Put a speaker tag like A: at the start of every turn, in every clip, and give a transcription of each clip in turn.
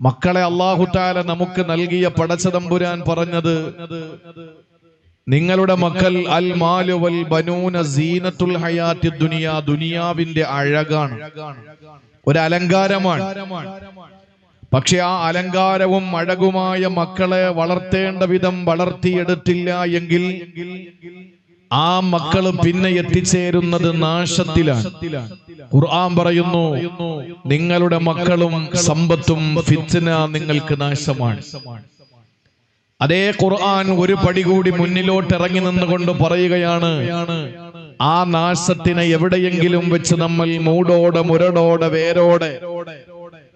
A: മക്കളെ അല്ലാഹു തആല നമുക്ക് നൽകിയ പടച്ചതമ്പുരാൻ പറഞ്ഞത്, നിങ്ങളുടെ മക്കൾ അൽ മാലു വൽ ബനൂന സീനത്തുൽ ഹയാത്തി ദുനിയാ, ദുനിയാവിന്റെ അഴകാണ്, ഒരു അലങ്കാരമാണ്. പക്ഷെ ആ അലങ്കാരവും അഴകുമായ മക്കളെ വളർത്തേണ്ട വിധം വളർത്തിയെടുത്തില്ല എങ്കിൽ ആ മക്കൾ പിന്നെ എത്തിച്ചേരുന്നത് നാശത്തിലാണ്. ഖുർആൻ പറയുന്നു, നിങ്ങളുടെ മക്കളും സമ്പത്തും ഫിത്ന നിങ്ങൾക്ക് നാശമാണ്. അതേ ഖുർആൻ ഒരു പടി കൂടി മുന്നിലോട്ട് ഇറങ്ങി നിന്നുകൊണ്ട് പറയുകയാണ്, ആ നാശത്തിനെ എവിടെയെങ്കിലും വെച്ച് നമ്മൾ മൂടോടെ മുരടോടെ വേരോടെ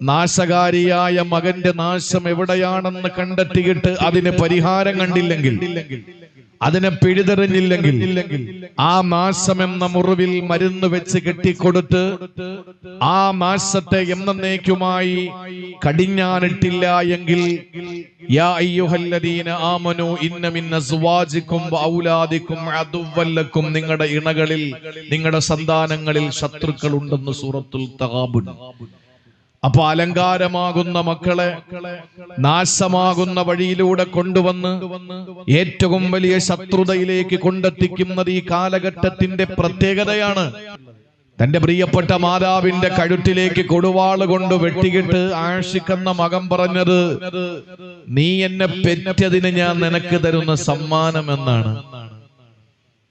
A: നാശകാരിയായ മകന്റെ നാശം എവിടെയാണെന്ന് കണ്ടെത്തിയിട്ട് അതിന് പരിഹാരം കണ്ടില്ലെങ്കിൽ, അതിനെ പിഴുതെറിഞ്ഞില്ലെങ്കിൽ, ആ നാശം എന്ന മുറിവിൽ മരുന്ന് വെച്ച് കെട്ടിക്കൊടുത്ത് ആ നാശത്തെ എന്നേക്കുമായി കടിഞ്ഞാനിട്ടില്ല എങ്കിൽ, യാ അയ്യുഹല്ലദീന ആമനൂ ഇന്ന മിൻ അസ്വാജിക്കും വഔലാദിക്കും അദുവ്വൻ ലക്കും, നിങ്ങളുടെ ഇണകളിൽ നിങ്ങളുടെ സന്താനങ്ങളിൽ ശത്രുക്കൾ ഉണ്ടെന്ന് സൂറത്തുൽ തഗാബുൻ. അപ്പൊ അലങ്കാരമാകുന്ന മക്കളെ നാശമാകുന്ന വഴിയിലൂടെ കൊണ്ടുവന്ന് ഏറ്റവും വലിയ ശത്രുതയിലേക്ക് കൊണ്ടെത്തിക്കുന്നത് ഈ കാലഘട്ടത്തിന്റെ പ്രത്യേകതയാണ്. തന്റെ പ്രിയപ്പെട്ട മാതാവിന്റെ കഴുത്തിലേക്ക് കൊടുവാള് കൊണ്ട് വെട്ടിയിട്ട് ആഷിഖെന്ന മകൻ പറഞ്ഞത്, നീ എന്നെ പെറ്റതിന് ഞാൻ നിനക്ക് തരുന്ന സമ്മാനം എന്നാണ്.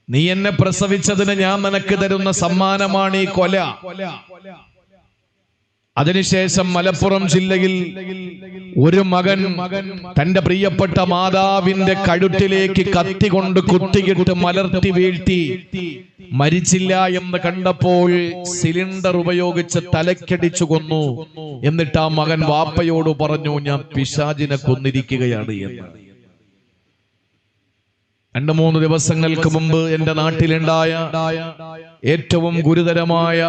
A: നീ എന്നെ പ്രസവിച്ചതിന് ഞാൻ നിനക്ക് തരുന്ന സമ്മാനമാണ് ഈ കൊല. അതിനുശേഷം മലപ്പുറം ജില്ലയിൽ ഒരു മകൻ തന്റെ പ്രിയപ്പെട്ട മാതാവിന്റെ കഴുത്തിലേക്ക് കത്തി കൊണ്ട് കുത്തിയിട്ട് മലർത്തി വീഴ്ത്തി മരിച്ചില്ല എന്ന് കണ്ടപ്പോൾ സിലിണ്ടർ ഉപയോഗിച്ച് തലക്കടിച്ചു കൊന്നു. എന്നിട്ട് ആ മകൻ വാപ്പയോട് പറഞ്ഞു, ഞാൻ പിശാചിനെ കൊന്നിരിക്കുകയാണ് എന്ന്. 2-3 ദിവസങ്ങൾക്ക് മുമ്പ് എന്റെ നാട്ടിലുണ്ടായ ഏറ്റവും ഗുരുതരമായ,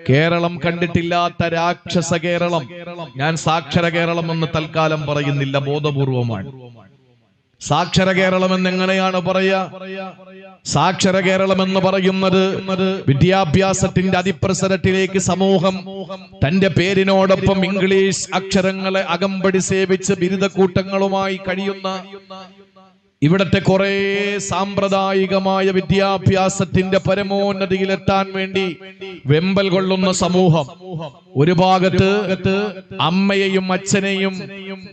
A: കേരളം കണ്ടിട്ടില്ലാത്ത രാക്ഷസ കേരളം, ഞാൻ സാക്ഷര കേരളം എന്ന് തൽക്കാലം പറയുന്നില്ല, ബോധപൂർവമാണ്. സാക്ഷര കേരളം എന്നെങ്ങനെയാണ് പറയാ? സാക്ഷര കേരളം എന്ന് പറയുന്നത് വിദ്യാഭ്യാസത്തിന്റെ അതിപ്രസരത്തിലേക്ക് സമൂഹം തന്റെ പേരിനോടൊപ്പം ഇംഗ്ലീഷ് അക്ഷരങ്ങളെ അകമ്പടി സേവിച്ച് ബിരുദക്കൂട്ടങ്ങളുമായി കഴിയുന്ന ഇവിടത്തെ കുറെ സാമ്പ്രദായികമായ വിദ്യാഭ്യാസത്തിന്റെ പരമോന്നതിയിലെത്താൻ വേണ്ടി വെമ്പൽ കൊള്ളുന്ന സമൂഹം. ഒരു ഭാഗത്ത് അമ്മയെയും അച്ഛനെയും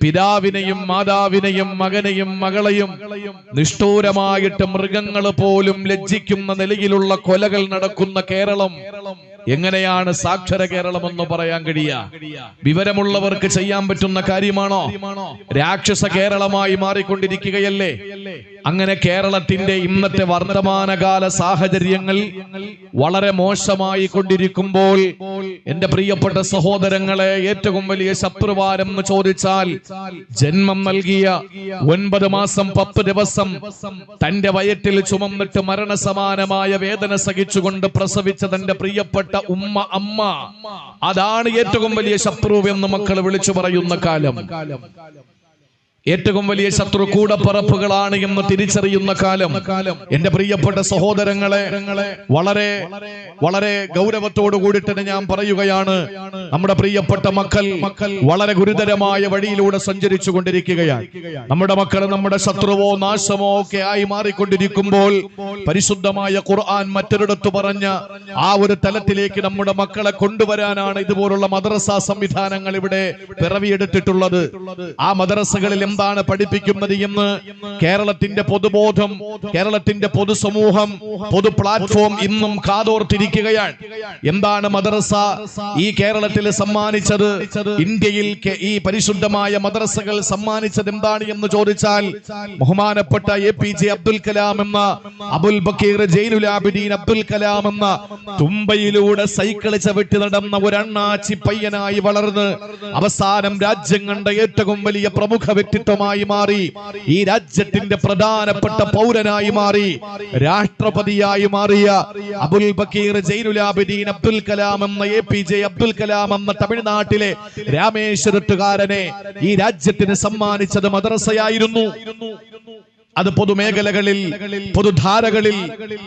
A: പിതാവിനെയും മാതാവിനെയും മകനെയും മകളെയും നിഷ്ഠൂരമായിട്ട് മൃഗങ്ങൾ പോലും ലജ്ജിക്കുന്ന നിലയിലുള്ള കൊലകൾ നടക്കുന്ന കേരളം എങ്ങനെയാണ് സാക്ഷര കേരളം എന്ന് പറയാൻ കഴിയുക? വിവരമുള്ളവർക്ക് ചെയ്യാൻ പറ്റുന്ന കാര്യമാണോ? രാക്ഷസ കേരളമായി മാറിക്കൊണ്ടിരിക്കുകയല്ലേ? അങ്ങനെ കേരളത്തിന്റെ ഇന്നത്തെ വർത്തമാനകാല സാഹചര്യങ്ങൾ വളരെ മോശമായി കൊണ്ടിരിക്കുമ്പോൾ എന്റെ പ്രിയപ്പെട്ട സഹോദരങ്ങളെ, ഏറ്റവും വലിയ ശത്രുവാരം എന്ന് ചോദിച്ചാൽ ജന്മം നൽകിയ 9 മാസം 10 ദിവസം തന്റെ വയറ്റിൽ ചുമന്നിട്ട് മരണസമാനമായ വേദന സഹിച്ചുകൊണ്ട് പ്രസവിച്ച തന്റെ പ്രിയപ്പെട്ട അമ്മ, അതാണ് ഏറ്റവും വലിയ ശത്രു എന്ന് മക്കൾ വിളിച്ചു പറയുന്ന കാലം. ഏറ്റവും വലിയ ശത്രു കൂടപ്പറപ്പുകളാണ് എന്ന് തിരിച്ചറിയുന്ന കാലം. എന്റെ പ്രിയപ്പെട്ട സഹോദരങ്ങളെ, വളരെ വളരെ ഗൗരവത്തോടു കൂടിയിട്ട് ഞാൻ പറയുകയാണ്, നമ്മുടെ പ്രിയപ്പെട്ട മക്കൾ വളരെ ഗുരുതരമായ വഴിയിലൂടെ സഞ്ചരിച്ചു കൊണ്ടിരിക്കുകയാണ്. നമ്മുടെ മക്കൾ നമ്മുടെ ശത്രുവോ നാശമോ ഒക്കെ ആയി മാറിക്കൊണ്ടിരിക്കുമ്പോൾ പരിശുദ്ധമായ ഖുർആൻ മറ്റൊരിടത്ത് പറഞ്ഞ ആ ഒരു തലത്തിലേക്ക് നമ്മുടെ മക്കളെ കൊണ്ടുവരാനാണ് ഇതുപോലുള്ള മദ്രസ സംവിധാനങ്ങൾ ഇവിടെ പിറവിയെടുത്തിട്ടുള്ളത്. ആ മദ്രസകളിൽ എന്താണ് പഠിപ്പിക്കുന്നത് എന്ന് കേരളത്തിന്റെ പൊതുബോധം, കേരളത്തിന്റെ പൊതുസമൂഹം, പൊതു പ്ലാറ്റ്ഫോം ഇന്നും കാതോർത്തിരിക്കുകയാണ്. എന്താണ് മദ്രസ ഈ കേരളത്തിൽ സമ്മാനിച്ചത്? ഇന്ത്യയിൽ ഈ പരിശുദ്ധമായ മദ്രസകൾ സമ്മാനിച്ചത് എന്താണ് എന്ന് ചോദിച്ചാൽ, ബഹുമാനപ്പെട്ട APJ അബ്ദുൽ കലാം എന്ന, അബുൽ ബക്കീർ ജൈനുൽ ആബിദീൻ അബ്ദുൽ കലാം എന്ന തുമ്പയിലൂടെ സൈക്കിൾ ചവിട്ടി നടന്ന ഒരു അണ്ണാച്ചി പയ്യനായി വളർന്ന് അവസാനം രാജ്യം കണ്ട ഏറ്റവും വലിയ പ്രമുഖ വ്യക്തിത്വമായി മാറി, ഈ രാജ്യത്തിന്റെ പ്രധാനപ്പെട്ട പൗരനായി മാറി, രാഷ്ട്രപതിയായി മാറിയ അബുൽ ബക്കീർ ജൈനുൽ ആബിദീൻ അബ്ദുൽ കലാം എന്ന APJ അബ്ദുൽ കലാം എന്ന തമിഴ്നാട്ടിലെ രാമേശ്വരത്തുകാരനെ ഈ രാജ്യത്തിന് സമ്മാനിച്ചത് മദ്രസയായിരുന്നു. അത് പൊതുമേഖലകളിൽ, പൊതുധാരകളിൽ,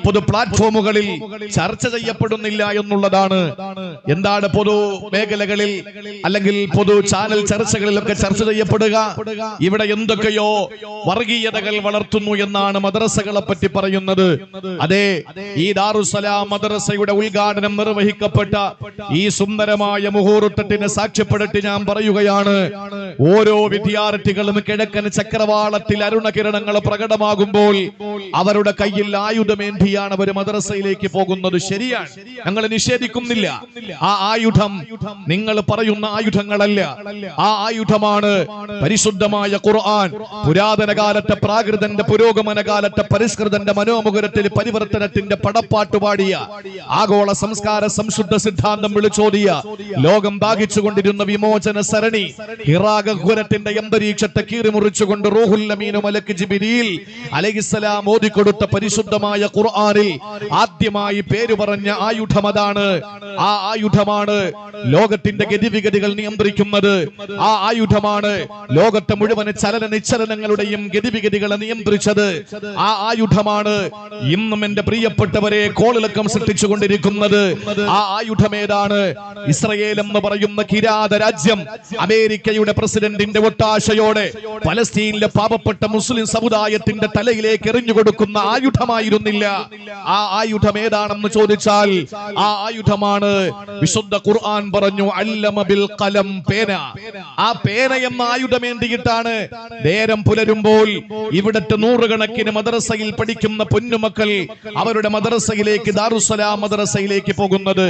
A: പൊതു പ്ലാറ്റ്ഫോമുകളിൽ ചർച്ച ചെയ്യപ്പെടുന്നില്ല എന്നുള്ളതാണ്. എന്താണ് പൊതു മേഖലകളിൽ അല്ലെങ്കിൽ പൊതു ചാനൽ ചർച്ചകളിലൊക്കെ ചർച്ച ചെയ്യപ്പെടുക? ഇവിടെ എന്തൊക്കെയോ വർഗീയതകൾ വളർത്തുന്നു എന്നാണ് മദ്രസകളെ പറ്റി പറയുന്നത്. അതെ, ഈ ദാറുസ്സലാം മദ്രസയുടെ ഉദ്ഘാടനം നിർവഹിക്കപ്പെട്ട ഈ സുന്ദരമായ മുഹൂർത്തത്തിന് സാക്ഷ്യപ്പെടുത്തി ഞാൻ പറയുകയാണ്, ഓരോ വിദ്യാർത്ഥികളും കിഴക്കൻ ചക്രവാളത്തിൽ അരുണകിരണങ്ങൾ പ്രകടമാകുമ്പോൾ അവരുടെ കയ്യിൽ ആയുധമേന്തിയാണ് അവർ മദ്രസയിലേക്ക് പോകുന്നത്. ശരിയാണ്, ഞങ്ങൾ നിഷേധിക്കുന്നില്ല. ആ ആയുധം നിങ്ങൾ പറയുന്ന ആയുധങ്ങളല്ല. ആ ആയുധമാണ് പരിശുദ്ധമായ ഖുർആൻ. പുരാതന കാലത്തെ പ്രാകൃതന്റെ പുരോഗമന കാലത്തെ പരിഷ്കൃതന്റെ മനോമുഖരത്തിൽ പരിവർത്തനത്തിന്റെ പടപ്പാട്ട് പാടിയ, ആഗോള സംസ്കാര സംശുദ്ധ സിദ്ധാന്തം വിളിച്ചോതിയ, ലോകം ദാഹിച്ചുകൊണ്ടിരുന്ന വിമോചന സരണി ഹിറാഗഹുരത്തിന്റെ അന്തരീക്ഷത്തെ കീറിമുറിച്ചുകൊണ്ട് റൂഹുൽ അമീനു മലക്ക് ജിബ്രീൽ അലൈഹിസ്സലാം ഓതിക്കൊടുത്ത പരിശുദ്ധമായ ഖുർആനിൽ ആദ്യമായി പേര് പറഞ്ഞ ആയുധം അതാണ്. ആ ആയുധമാണ് ലോകത്തിന്റെ ഗതിവിഗതികൾ നിയന്ത്രിക്കുന്നത്. ആ ആയുധമാണ് ലോകത്തെ മുഴുവൻ ചലന നിശ്ചലനങ്ങളുടെയും ഗതിവിഗതികളെ നിയന്ത്രിച്ചത്. ആ ആയുധമാണ് ഇന്നും എന്റെ പ്രിയപ്പെട്ടവരെ കോളിളക്കം സൃഷ്ടിച്ചുകൊണ്ടിരിക്കുന്നത്. ആ ആയുധം ഏതാണ്? ഇസ്രയേൽ എന്ന് പറയുന്ന കിരാത രാജ്യം അമേരിക്കയുടെ പ്രസിഡന്റിന്റെ ഒത്താശയോടെ പലസ്തീനിലെ പാവപ്പെട്ട മുസ്ലിം സമുദായത്തിന്റെ തലയിലേക്ക് എറിഞ്ഞുകൊടുക്കുന്ന ആയുധമായിരുന്നില്ല. ആ ആയുധം ഏതാണെന്ന് ചോദിച്ചാൽ ആ ആയുധമാണ് വിശുദ്ധ ഖുർആൻ പറഞ്ഞു അല്ലമ ബിൽ ഖലം, പേന. ആ പേന എന്ന ആയുധമേന്തിയിട്ടാണ് നേരം പുലരുമ്പോൾ ഇവിടത്തെ നൂറുകണക്കിന് മദ്രസയിൽ പഠിക്കുന്ന പൊന്നുമക്കൾ അവരുടെ മദ്രസയിലേക്ക്, ദാറുസ്സലാം മദ്രസയിലേക്ക് പോകുന്നത്.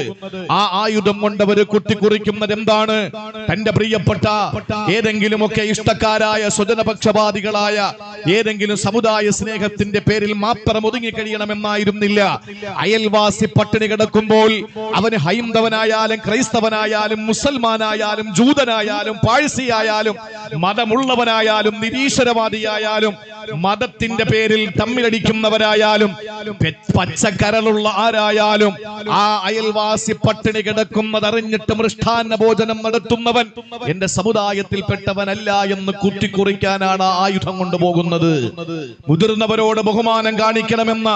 A: ആ ആയുധം കൊണ്ട് അവർ കുത്തിക്കുറിക്കുന്നത് എന്താണ്? തന്റെ പ്രിയപ്പെട്ട ഏതെങ്കിലുമൊക്കെ ഇഷ്ടക്കാരായ സ്വജനപക്ഷപാതികളായ ഏതെങ്കിലും സമുദായ സ്നേഹത്തിന്റെ പേരിൽ മാത്രം ഒതുങ്ങി കഴിയണമെന്നായിരുന്നില്ല. അയൽവാസി പട്ടിണി കിടക്കുമ്പോൾ അവന് ഹൈന്ദവനായാലും ക്രൈസ്തവനായാലും മുസൽമാനായാലും ജൂതനായാലും പാഴ്സിയായാലും മതമുള്ളവനായാലും നിരീശ്വരവാദിയായാലും മതത്തിന്റെ പേരിൽ തമ്മിലടിക്കുന്നവരായാലും പച്ചക്കരളുള്ള ആരായാലും ആ അയൽവാസി പട്ടിണി കിടക്കുന്നതറിഞ്ഞിട്ട് മൃഷ്ടാന്ന ഭോജനം നടത്തുന്നവൻ എന്റെ സമുദായത്തിൽപ്പെട്ടവനല്ല എന്ന് കുത്തിക്കുറിക്കാനാണ് ആയുധം കൊണ്ടുപോകുന്നത്. മുതിർന്നവരോട് ബഹുമാനം കാണിക്കണമെന്ന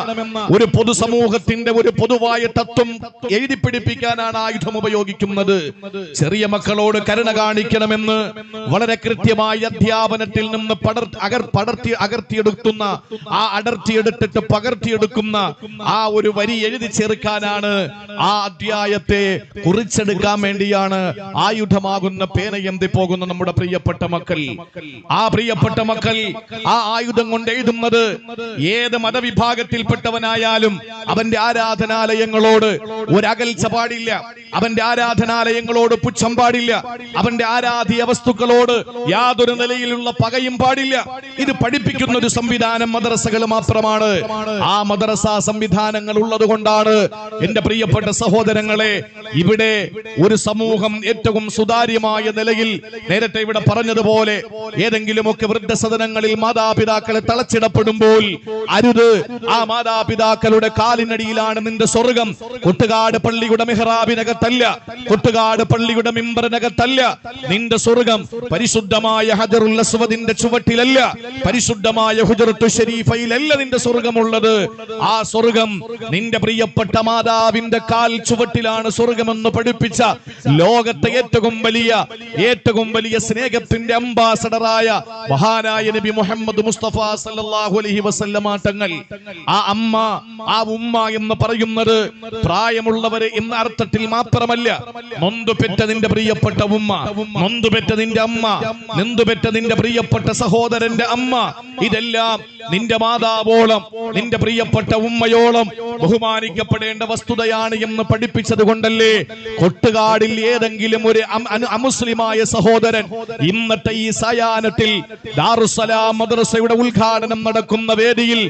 A: ഒരു പൊതുസമൂഹത്തിന്റെ ഒരു പൊതുവായ തത്വം എഴുതി പിടിപ്പിക്കാനാണ് ആയുധം ഉപയോഗിക്കുന്നത്. ചെറിയ മക്കളോട് കരുണ കാണിക്കണമെന്ന് വളരെ കൃത്യമായ അധ്യാപനത്തിൽ നിന്ന് അടർത്തിയെടുക്കുന്ന ആ അടർത്തിയെടുത്തിട്ട് പകർത്തിയെടുക്കുന്ന ആ ഒരു വരി എഴുതി ചേർക്കാനാണ്, ആ അധ്യായത്തെ കുറിച്ചെടുക്കാൻ വേണ്ടിയാണ് ആയുധമാകുന്ന പേനയന്തി പോകുന്ന നമ്മുടെ പ്രിയപ്പെട്ട മക്കൾ. ആ പ്രിയപ്പെട്ട മക്കൾ ആ ആയുധം കൊണ്ട് എഴുതുന്നത് ഏത് മതവിഭാഗത്തിൽപ്പെട്ടവനായാലും അവന്റെ ആരാധനാലയങ്ങളോട് ഒരകൽച്ച പാടില്ല, അവന്റെ ആരാധനാലയങ്ങളോട് പുച്ഛം പാടില്ല, അവന്റെ ആരാധ്യ വസ്തുക്കളോട് യാതൊരു നിലയിലുള്ള പകയും പാടില്ല. ഇത് പഠിപ്പിക്കുന്ന ഒരു സംവിധാനം മദ്രസകൾ മാത്രമാണ്. ആ മദ്രസ സംവിധാനങ്ങൾ ഉള്ളത് കൊണ്ടാണ് എന്റെ പ്രിയപ്പെട്ട സഹോദരങ്ങളെ ഇവിടെ ഒരു സമൂഹം ഏറ്റവും സുതാര്യമായ നിലയിൽ, നേരത്തെ ഇവിടെ പറഞ്ഞതുപോലെ ഏതെങ്കിലുമൊക്കെ വൃദ്ധസദനങ്ങളിൽ മാതാപിതാക്കളെ തളച്ചിടപ്പെടുമ്പോൾ അരുത്, ആ മാതാപിതാക്കളുടെ കാലിനടിയിലാണ് നിന്റെ സ്വർഗം. കൊട്ടുകാട് പള്ളിയുടെ മിഹ്റാബിനകത്തല്ല, കൊട്ടുകാട് പള്ളിയുടെ മിമ്പറിനകത്തല്ല നിന്റെ സ്വർഗം. പരിശുദ്ധമായ ഹജറുൽ അസ്വദിന്റെ ചുവട്ടിലല്ല, പരിശുദ്ധമായ ഹുജറത്തു ശരീഫയിലല്ല നിന്റെ സ്വർഗമുള്ളത്. ആ സ്വർഗം നിന്റെ പ്രിയപ്പെട്ട മാതാവിന്റെ കാൽ ചുവട്ടിലാണ് സ്വർഗമെന്ന് പഠിപ്പിച്ച ലോകത്തെ ഏറ്റവും വലിയ സ്നേഹത്തിന്റെ അംബാസഡറായ മഹാനായ നബി മുഹമ്മദ് മുസ്തഫ സല്ലല്ലാഹു അലൈഹി വസല്ലമ തങ്ങൾ, ആ അമ്മ, ആ ഉമ്മ എന്ന് പറയുന്നത് പ്രായമുള്ളവരെ എന്ന അർത്ഥത്തിൽ മാത്രമല്ല. നൊന്തുപെറ്റ നിന്റെ പ്രിയപ്പെട്ട ഉമ്മ, നൊന്തുപെറ്റ നിന്റെ അമ്മ, നൊന്തുപെറ്റ നിന്റെ പ്രിയപ്പെട്ട സഹോദരന്റെ അമ്മ, ഇതെല്ലാം നിന്റെ മാതാവോളം നിന്റെ പ്രിയപ്പെട്ട ഉമ്മയോളം ബഹുമാനിക്കപ്പെടേണ്ട വസ്തുതയാണ് എന്ന് പഠിപ്പിച്ചത് കൊണ്ടല്ലേ കൊട്ടുകാടിൽ ഏതെങ്കിലും ഒരു അമുസ്ലിമായ സഹോദരൻ ഇന്നത്തെ ഈ സായാഹ്നത്തിൽ ദാറുസ്സലാം മദ്രസയുടെ ഉദ്ഘാടനം നടക്കുന്ന വേദിയിൽ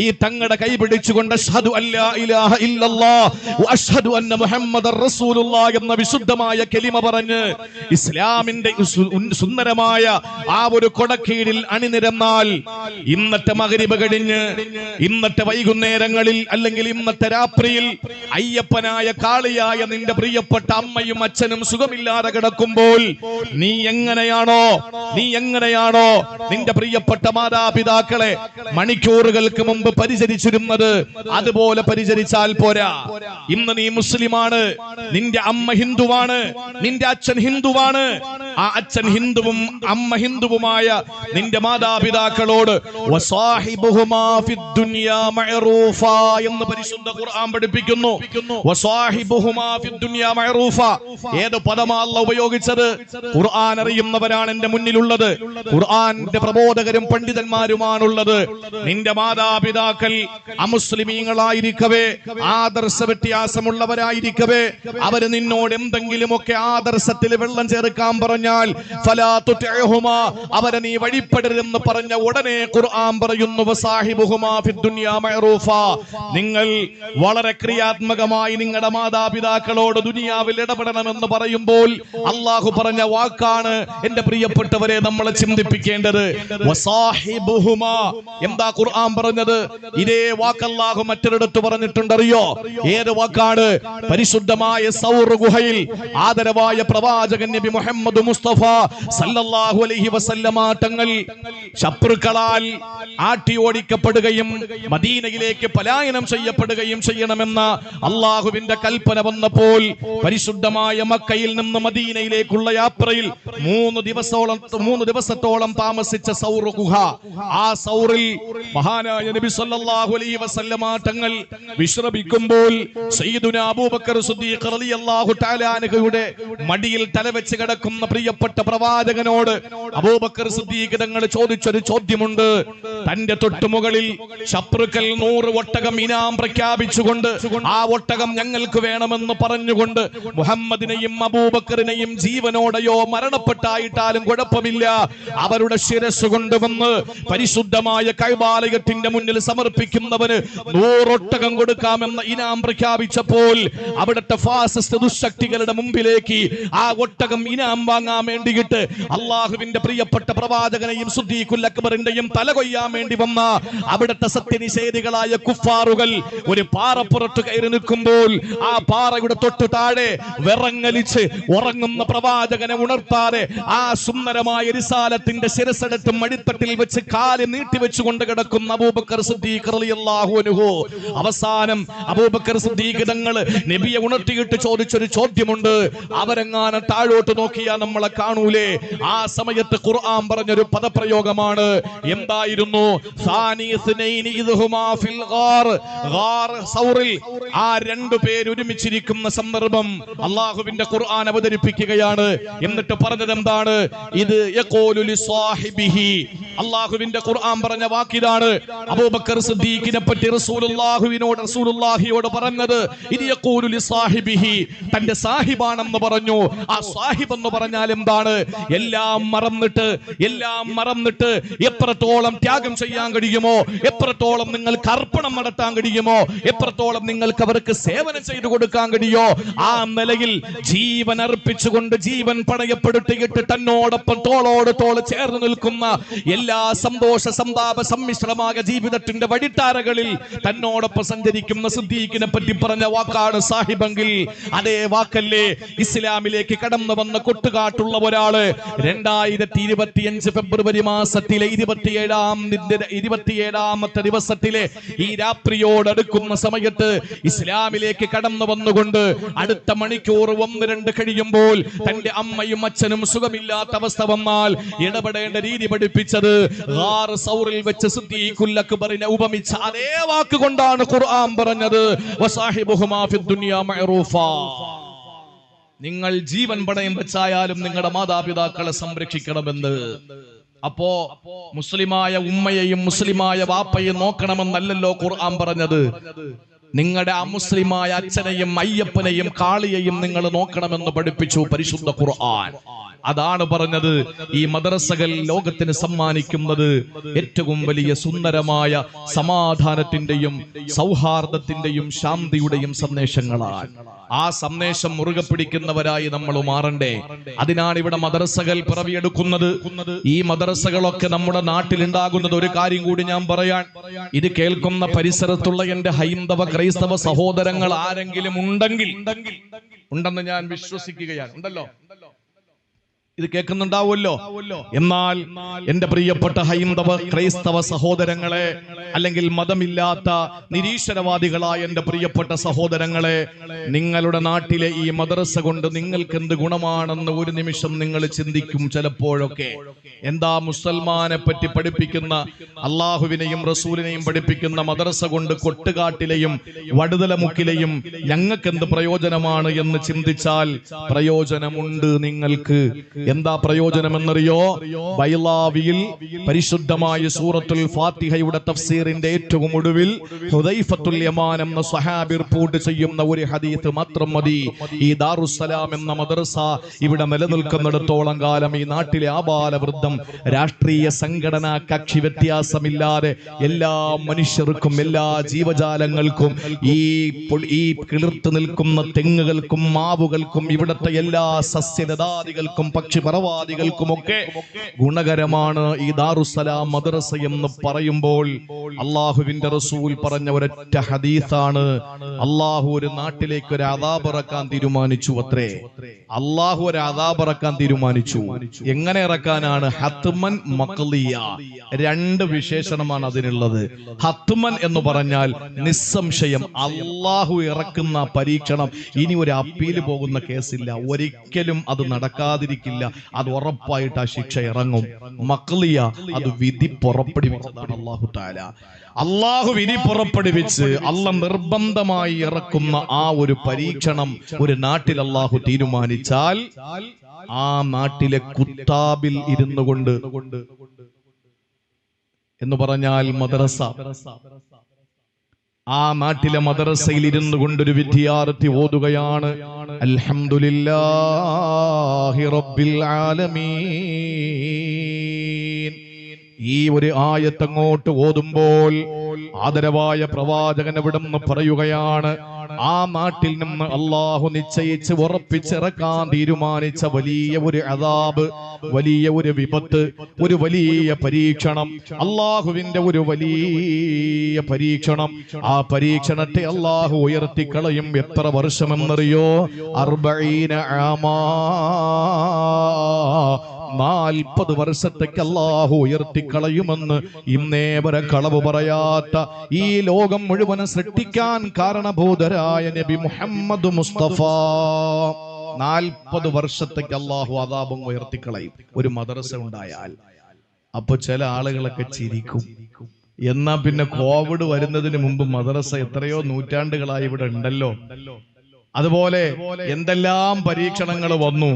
A: ഈ തങ്ങളുടെ കൈപിടിച്ചുകൊണ്ട് അഷ്ഹദു അല്ലാ ഇലാഹ ഇല്ലല്ലാഹ് വഅഷ്ഹദു അന്ന മുഹമ്മദർ റസൂലുള്ളാഹ് എന്ന വിശുദ്ധമായ കലിമ പറഞ്ഞ് ഇസ്ലാമിന്റെ സുന്ദരമായ ആ ഒരു കൊടക്കീഴിൽ അണിനിരന്നാൽ ഇന്നത്തെ മഗ്രിബ് കഴിഞ്ഞ് ഇന്നത്തെ വൈകുന്നേരങ്ങളിൽ അല്ലെങ്കിൽ ഇന്നത്തെ രാത്രിയിൽ അയ്യപ്പനായ കാളിയായ നിന്റെ പ്രിയപ്പെട്ട അമ്മയും അച്ഛനും സുഖമില്ലാതെ കിടക്കുമ്പോൾ നീ എങ്ങനെയാണോ നിന്റെ പ്രിയപ്പെട്ട മാതാപിതാക്കളെ മണിക്കൂറുകൾക്ക് മുമ്പ് പരിചരിച്ചിരുന്നത് അതുപോലെ പരിചരിച്ചാൽ പോരാ. ഇന്ന് നീ മുസ്ലിമാണ്, നിന്റെ അമ്മ ഹിന്ദുവാണ്, നിന്റെ അച്ഛൻ ഹിന്ദുവാണ്. ആ അച്ഛൻ ഹിന്ദുവും അമ്മ ഹിന്ദുവുമായ നിന്റെ മാതാപിതാക്കളോട് വസാഹിബുഹുമാ ഫിദ്ദുനിയാ മഅറൂഫ എന്ന് പരിശുദ്ധ ഖുർആൻ പഠിപ്പിക്കുന്നു. വസാഹിബുഹുമാ ഫിദ്ദുനിയാ മഅറൂഫ ഏത് പദമാ അല്ലാഹു ഉപയോഗിച്ചത്? ഖുർആൻ അറിയുന്നവരാണ് എന്റെ മുന്നിലുള്ളത്, ഖുർആന്റെ പ്രബോധകരും പണ്ഡിതന്മാരുമാണുള്ളത്. നിന്റെ മാതാപിതാക്കൾ അമുസ്ലിമീങ്ങളായിരിക്കവേ, ആദർശ വ്യത്യാസമുള്ളവരായിരിക്കവേ, അവര് നിന്നോട് എന്തെങ്കിലുമൊക്കെ ആദർശത്തിൽ വെള്ളം ചേർക്കാൻ പറഞ്ഞാൽ ഫലാ തുതിഉഹുമാ, അവരെ നീ വഴിപ്പെടരുതെന്ന് പറഞ്ഞ ഉടനെ ഖുർആൻ പറയുന്നു വസാഹിബുഹുമാ ഫിദ്ദുനിയാ മഅറൂഫ. നിങ്ങൾ വളരെ ക്രിയാത്മകമായി നിങ്ങളുടെ മാതാപിതാക്കളോട് ദുനിയാവിൽ ഇടപെടണമെന്ന് പറയുമ്പോൾ അല്ലാഹു പറഞ്ഞ വാക്കാണ് എന്റെ പ്രിയപ്പെട്ടവരെ നമ്മൾ ചിന്തിപ്പിക്കേണ്ടത്. വസാഹിബുഹുമാ എന്താ ഖുർആൻ പറഞ്ഞത്? ഇതേ വാക്ക് അല്ലാഹു മറ്റൊരിടത്ത് പറഞ്ഞിട്ടുണ്ടറിയോ? ഏത് വാക്കാണ്? പരിശുദ്ധമായ സൗർ ഗുഹയിൽ ആദരവായ പ്രവാചകൻ നബി മുഹമ്മദ് മുസ്തഫ സല്ലല്ലാഹു അലൈഹി വസല്ലമ തങ്ങൾ ശത്രുക്കളാൽ ആട്ടി ഓടിക്കപ്പെടുകയും മദീനയിലേക്ക് പലായനം ചെയ്യപ്പെടുകയും ചെയ്യണമെന്ന അള്ളാഹുവിന്റെ കൽപ്പന വന്നപ്പോൾ പരിശുദ്ധമായ മക്കയിൽ നിന്ന് മദീനയിലേക്കുള്ള യാത്രയിൽ 3 ദിവസത്തോളം താമസിച്ച സൗർ ഗുഹ, ആ സൗറിൽ മഹാനായ നബി സല്ലല്ലാഹു അലൈഹി വസല്ലമ തങ്ങൾ വിശ്രമിക്കുമ്പോൾ സയ്യിദുനാ അബൂബക്കർ സിദ്ദീഖ് റളിയല്ലാഹു തആല അൻഹുയുടെ മടിയിൽ തലവെച്ച് കിടക്കുന്ന പ്രിയപ്പെട്ട പ്രവാചകനോട് അബൂബക്കർ സിദ്ദീഖ് തങ്ങൾ ചോദിച്ചൊരു ചോദ്യമുണ്ട്. തന്റെ തൊട്ടുമുകളിൽ ശത്രുക്കൾ 100 ഒട്ടകം ഇനാം പ്രഖ്യാപിച്ചുകൊണ്ട് ആ ഒട്ടകം ഞങ്ങൾക്ക് വേണമെന്ന് പറഞ്ഞുകൊണ്ട് മുഹമ്മദിനെയും അബൂബക്കറിനെയും ജീവനോടെയോ മരണപ്പെട്ടായിട്ടാലും കുഴപ്പമില്ല അവരുടെ ശിരസ് കൊണ്ടുവന്ന് പരിശുദ്ധമായ കഅബാലയത്തിന്റെ മുന്നിൽ സമർപ്പിക്കുന്നവന് 100 ഒട്ടകം കൊടുക്കാമെന്ന ഇനാം പ്രഖ്യാപിച്ചപ്പോൾ അവിടുത്തെ ഫാസിസ്റ്റ് ദുശക്തികളുടെ മുമ്പിലേക്ക് ആ ഒട്ടകം ഇനാം വാങ്ങാൻ വേണ്ടിയിട്ട് അള്ളാഹുവിന്റെ പ്രിയപ്പെട്ട പ്രവാചകനെയും സിദ്ദീഖുൽ അക്ബറിന്റെയും തല കൊയ്യാൻ വേണ്ടി വന്ന അവിടുത്തെ സത്യനിഷേധികളായ കുഫാറുകൾ ഒരു പാറപ്പുറത്ത് കയറി നിൽക്കുമ്പോൾ ആ പാറയുടെ തൊട്ടു താഴെ വിറങ്ങലിച്ച് ഉറങ്ങുന്ന പ്രവാചകനെ ഉണർത്താതെ ആ സുന്ദരമായ റിസാലത്തിന്റെ ശിരസ്സെടുത്ത് മടിത്തട്ടിൽ വെച്ച് കാല് നീട്ടിവെച്ചുകൊണ്ട് കിടക്കുന്ന അബൂബക്കർ സിദ്ദീഖ് റളിയല്ലാഹു അൻഹു അവസാനം അബൂബക്കർ സിദ്ദീഖ് തങ്ങൾ നബിയെ ഉണർത്തിയിട്ട് ചോദിച്ചൊരു ചോദ്യമുണ്ട്. അവരെങ്ങാനും താഴോട്ട് നോക്കിയാൽ നമ്മളെ കാണൂലേ? ആ സമയത്ത് ഖുർആൻ പറഞ്ഞൊരു പദപ്രയോഗമാണ്. എന്തായിരുന്നു? ആ 2 പേര് ഒരുമിച്ചിരിക്കുന്ന സന്ദർഭം അള്ളാഹുവിന്റെ ഖുർആൻ അവതരിപ്പിക്കുകയാണ്. എന്നിട്ട് പറഞ്ഞത് എന്താണ്? ഇത് യഖൂലു ലിസാഹിബിഹി, അള്ളാഹുവിന്റെ ഖുർആൻ പറഞ്ഞ വാക്കിതാണ്. അബൂബക്കർ സിദ്ദീഖിനെ പറ്റി റസൂലുള്ളാഹിയോട് പറഞ്ഞത് ഇത് യഖൂലു ലിസാഹിബിഹി, തന്റെ സാഹിബാണെന്ന് പറഞ്ഞു. ആ സാഹിബ് എന്ന് പറഞ്ഞാൽ എന്താണ്? എല്ലാം മറന്നിട്ട് എത്രത്തോളം ത്യാഗം ചെയ്യാൻ കഴിയുമോ, എത്രത്തോളം നിങ്ങൾക്ക് അർപ്പണം നടത്താൻ കഴിയുമോ, എത്രത്തോളം നിങ്ങൾക്ക് അവർക്ക് സേവനം ചെയ്തു കൊടുക്കാൻ കഴിയോ, ആ നിലയിൽ ജീവൻ അർപ്പിച്ചുകൊണ്ട് ജീവൻ പണയപ്പെടുത്തിയിട്ട് തന്നോടൊപ്പം തോളോട് തോള് ചേർന്ന് നിൽക്കുന്ന എല്ലാ സന്തോഷ സന്താപ സമ്മിശ്രമായ ജീവിതത്തിന്റെ വഴിത്താരകളിൽ തന്നോടൊപ്പം സഞ്ചരിക്കുന്ന സിദ്ദീഖിനെ പറ്റി പറഞ്ഞ വാക്കാണ് സാഹിബെങ്കിൽ അതേ വാക്കല്ലേ ഇസ്ലാമിലേക്ക് കടന്നു വന്ന കൊട്ടുകാട്ടുള്ള ഒരാള് 2025 ഫെബ്രുവരി മാസത്തിലെ 27ാമത്തെ ദിവസത്തിലെ ഈ രാത്രിയോടടുക്കുന്ന സമയത്ത് ഇസ്ലാമിലേക്ക് കടന്നു വന്നുകൊണ്ട് അടുത്ത മണിക്കൂർ 1-2 കഴിയുമ്പോൾ തന്റെ അമ്മയും അച്ഛനും സുഖമില്ലാത്ത അവസ്ഥ വന്നാൽ ഇടപെടേണ്ട രീതി പഠിപ്പിച്ചത് ഗാർ സൗറിൽ വെച്ച് സിദ്ദീഖുൽ അക്ബറിനെ ഉപമിച്ച അതേ വാക്കുകൊണ്ടാണ് ഖുർആൻ പറഞ്ഞത് വസാഹിബുഹുമാ ഫിദ്ദുനിയാ മഅറൂഫ. നിങ്ങൾ ജീവൻ പണയം വെച്ചായാലും നിങ്ങളുടെ മാതാപിതാക്കളെ സംരക്ഷിക്കണമെന്ന്. അപ്പോ മുസ്ലിമായ ഉമ്മയെയും മുസ്ലിമായ വാപ്പയെയും നോക്കണമെന്നല്ലല്ലോ ഖുർആൻ പറഞ്ഞത്. നിങ്ങളുടെ അമുസ്ലിമായ അച്ഛനെയും അയ്യപ്പനെയും കാളിയെയും നിങ്ങൾ നോക്കണമെന്ന് പഠിപ്പിച്ചു പരിശുദ്ധ ഖുർആൻ. അതാണ് പറഞ്ഞത്, ഈ മദ്രസകൾ ലോകത്തിന് സമ്മാനിക്കുന്നത് ഏറ്റവും വലിയ സുന്ദരമായ സമാധാനത്തിന്റെയും സൗഹാർദ്ദത്തിന്റെയും ശാന്തിയുടെയും സന്ദേശങ്ങളാണ്. ആ സന്ദേശം മുറുകെ പിടിക്കുന്നവരായി നമ്മൾ മാറണ്ടേ. അതിനാണ് ഇവിടെ മദ്രസകൾ പിറവിയെടുക്കുന്നത്. ഈ മദ്രസകളൊക്കെ നമ്മുടെ നാട്ടിലുണ്ടാകുന്നത് ഒരു കാര്യം കൂടി ഞാൻ പറയാൻ, ഇത് കേൾക്കുന്ന പരിസരത്തുള്ള എന്റെ ഹൈന്ദവ ക്രൈസ്തവ സഹോദരങ്ങൾ ആരെങ്കിലും ഉണ്ടെന്ന് ഞാൻ വിശ്വസിക്കുകയാണ്. ഉണ്ടല്ലോ, ഇത് കേൾക്കുന്നുണ്ടാവുമല്ലോ. എന്നാൽ എന്റെ പ്രിയപ്പെട്ട ഹൈന്ദവ ക്രൈസ്തവ സഹോദരങ്ങളെ, അല്ലെങ്കിൽ മതമില്ലാത്ത നിരീശ്വരവാദികളായ എന്റെ പ്രിയപ്പെട്ട സഹോദരങ്ങളെ, നിങ്ങളുടെ നാട്ടിലെ ഈ മദ്രസ കൊണ്ട് നിങ്ങൾക്ക് എന്ത് ഗുണമാണെന്ന് ഒരു നിമിഷം നിങ്ങൾ ചിന്തിക്കും ചിലപ്പോഴൊക്കെ. എന്താ മുസൽമാനെ പറ്റി പഠിപ്പിക്കുന്ന, അള്ളാഹുവിനെയും റസൂലിനെയും പഠിപ്പിക്കുന്ന മദ്രസ കൊണ്ട് കൊട്ടുകാട്ടിലെയും വടുതലമുക്കിലെയും ഞങ്ങൾക്ക് എന്ത് പ്രയോജനമാണ് എന്ന് ചിന്തിച്ചാൽ പ്രയോജനമുണ്ട് നിങ്ങൾക്ക്. എന്താ പ്രയോജനമെന്നറിയോ? ബൈലാവിയിൽ പരിശുദ്ധമായ സൂറത്തുൽ ഫാത്തിഹയുടെ തഫ്സീറിന്റെ ഏറ്റവും ഒടുവിൽ ഹുദൈഫത്തുൽ യമാൻ എന്ന സ്വഹാബി റിപ്പോർട്ട് ചെയ്യുന്ന ഒരു ഹദീസ് മാത്രം മതി. ഈ ദാറുസ്സലാം എന്ന മദ്രസ ഇവിടെ നിലനിൽക്കുന്നിടത്തോളം കാലം ഈ നാട്ടിലെ ആബാലവൃദ്ധം, രാഷ്ട്രീയ സംഘടനാ കക്ഷി വ്യത്യാസമില്ലാതെ എല്ലാ മനുഷ്യർക്കും എല്ലാ ജീവജാലങ്ങൾക്കും ഈ കിളിർത്ത് നിൽക്കുന്ന തെങ്ങുകൾക്കും മാവുകൾക്കും ഇവിടുത്തെ എല്ലാ സസ്യലതാദികൾക്കും പക്ഷിപറവാദികൾക്കുമൊക്കെ ഗുണകരമാണ് ഈ ദാറുസ്സലാം മദ്രസ എന്ന് പറയുമ്പോൾ അള്ളാഹുവിന്റെ റസൂൽ പറഞ്ഞ ഒരൊറ്റ ഹദീസാണ്. അള്ളാഹു ഒരു നാട്ടിലേക്ക് ഒരു അദാബ് ഇറക്കാൻ തീരുമാനിച്ചു അത്രേ. അള്ളാഹു ഒരു അദാബ് ഇറക്കാൻ തീരുമാനിച്ചു. എങ്ങനെ ഇറക്കാനാണ്? ഹത്മൻ മഖ്ലിയ. രണ്ട് വിശേഷണമാണ് അതിനുള്ളത്. ഹത്മൻ എന്ന് പറഞ്ഞാൽ നിസ്സംശയം അള്ളാഹു ഇറക്കുന്ന പരീക്ഷണം ഇനി ഒരു അപ്പീല് പോകുന്ന കേസില്ല, ഒരിക്കലും അത് നടക്കാതിരിക്കില്ല, അത് ഉറപ്പായിട്ട് ആ ശിക്ഷ ഇറങ്ങും. മഖ്ലിയ അത് വിധി പുറപ്പെടുവിച്ചതാണ് അല്ലാഹു തആല. അള്ളാഹു വിധി പുറപ്പെടുവിച്ച് അള്ളാഹ് നിർബന്ധമായി ഇറക്കുന്ന ആ ഒരു പരീക്ഷണം ഒരു നാട്ടിൽ അള്ളാഹു തീരുമാനിച്ചാൽ ആ നാട്ടിലെ കുത്താബിൽ ഇരുന്നു കൊണ്ട് എന്ന് പറഞ്ഞാൽ മദ്രസ, ആ നാട്ടിലെ മദ്രസയിൽ ഇരുന്നു കൊണ്ടൊരു വിദ്യാർത്ഥി ഓതുകയാണ് അൽഹംദുലില്ലാഹി റബ്ബിൽ ആലമീൻ. ഈ ഒരു ആയത്ത് അങ്ങോട്ട് ഓതുമ്പോൾ ആദരവായ പ്രവാചകൻ അവിടുന്ന് പറയുകയാണ്, ആ നാട്ടിൽ നിന്ന് അള്ളാഹു നിശ്ചയിച്ച് ഉറപ്പിച്ചിറക്കാൻ തീരുമാനിച്ച വലിയ ഒരു അദാബ്, വലിയ ഒരു വിപത്ത്, ഒരു വലിയ പരീക്ഷണം, അള്ളാഹുവിന്റെ ഒരു വലിയ പരീക്ഷണം, ആ പരീക്ഷണത്തെ അള്ളാഹു ഉയർത്തിക്കളയും. എത്ര വർഷമെന്നറിയോ? 40 ആമാ, 40 വർഷത്തേക്ക് അള്ളാഹു ഉയർത്തിക്കളയുമെന്ന് ഇന്നേ വരെ കളവ് പറയാത്ത ഈ ലോകം മുഴുവൻ സൃഷ്ടിക്കാൻ കാരണഭൂതരായ നബി മുഹമ്മദ് മുസ്തഫ 40 വർഷത്തേക്ക് അള്ളാഹു അദാബും ഉയർത്തിക്കളയും ഒരു മദ്രസ ഉണ്ടായാൽ. അപ്പൊ ചില ആളുകളൊക്കെ ചിരിക്കും, എന്നാ പിന്നെ കോവിഡ് വരുന്നതിന് മുമ്പ് മദ്രസ എത്രയോ നൂറ്റാണ്ടുകളായി ഇവിടെ ഉണ്ടല്ലോ, അതുപോലെ എന്തെല്ലാം പരീക്ഷണങ്ങൾ വന്നു,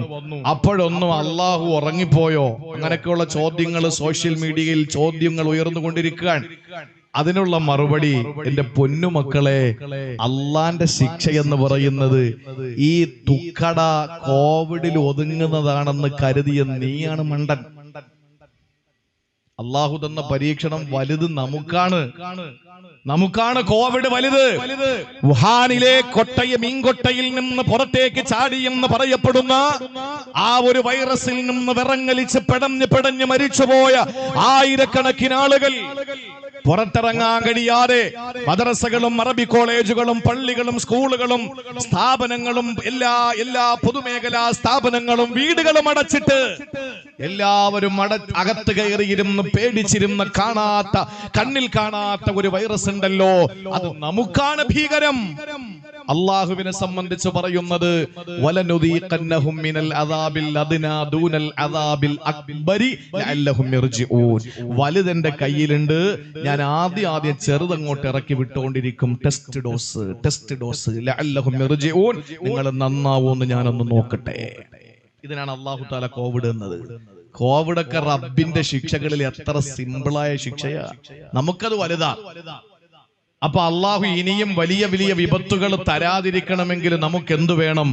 A: അപ്പോഴൊന്നും അള്ളാഹു ഉറങ്ങിപ്പോയോ? അങ്ങനെയൊക്കെയുള്ള ചോദ്യങ്ങൾ സോഷ്യൽ മീഡിയയിൽ ചോദ്യങ്ങൾ ഉയർന്നുകൊണ്ടിരിക്കുകയാണ്. അതിനുള്ള മറുപടി, എന്റെ പൊന്നുമക്കളെ, അള്ളാന്റെ ശിക്ഷ എന്ന് പറയുന്നത് ഈ തുക്കട കോവിഡിൽ ഒതുങ്ങുന്നതാണെന്ന് കരുതിയ നീയാണ് മണ്ടൻ. അള്ളാഹു തന്ന പരീക്ഷണം വലുത് നമുക്കാണ് കോവിഡ് വലുത്. വുഹാനിലെ മീൻകൊട്ടയിൽ നിന്ന് പുറത്തേക്ക് ചാടി എന്ന് പറയപ്പെടുന്ന ആ ഒരു വൈറസിൽ നിന്ന് വിറങ്ങലിച്ച് പെടഞ്ഞ് മരിച്ചുപോയ ആയിരക്കണക്കിന് ആളുകൾ പുറത്തിറങ്ങാൻ കഴിയാതെ മദ്രസകളും അറബി കോളേജുകളും പള്ളികളും സ്കൂളുകളും സ്ഥാപനങ്ങളും എല്ലാ പൊതുമേഖലാ സ്ഥാപനങ്ങളും വീടുകളും അടച്ചിട്ട് എല്ലാവരും അകത്ത് കയറിയിരുന്ന് പേടിച്ചിരുന്ന കണ്ണിൽ കാണാത്ത ഒരു വൈറസ് ഉണ്ടല്ലോ, അത് നമുക്കാണ് ഭീകരം. അള്ളാഹുവിനെ സംബന്ധിച്ച് പറയുന്നത് വലനുദീഖന്നഹും മിനൽ അദാബിൽ അദ്നാ ദൂനൽ അദാബിൽ അക്ബരി ലഅല്ലഹും യർജിഊൻ. വലുതെന്റെ കയ്യിലുണ്ട്, ഞാൻ ആദ്യം ചെറുതങ്ങോട്ട് ഇറക്കി വിട്ടുകൊണ്ടിരിക്കും. ടെസ്റ്റ് ഡോസ് ലഅല്ലഹും യർജിഊൻ, നിങ്ങൾ നന്നാവോന്ന് ഞാനൊന്ന് നോക്കട്ടെ. ഇതിനാണ് അല്ലാഹു തആല കോവിഡ് എന്നത്. കോവിഡൊക്കെ റബ്ബിന്റെ ശിക്ഷകളിൽ എത്ര സിമ്പിളായ ശിക്ഷയാ, നമുക്കത് വലുതാ. അപ്പൊ അള്ളാഹു ഇനിയും വലിയ വലിയ വിപത്തുകൾ തരാതിരിക്കണമെങ്കിൽ നമുക്ക് എന്തു വേണം?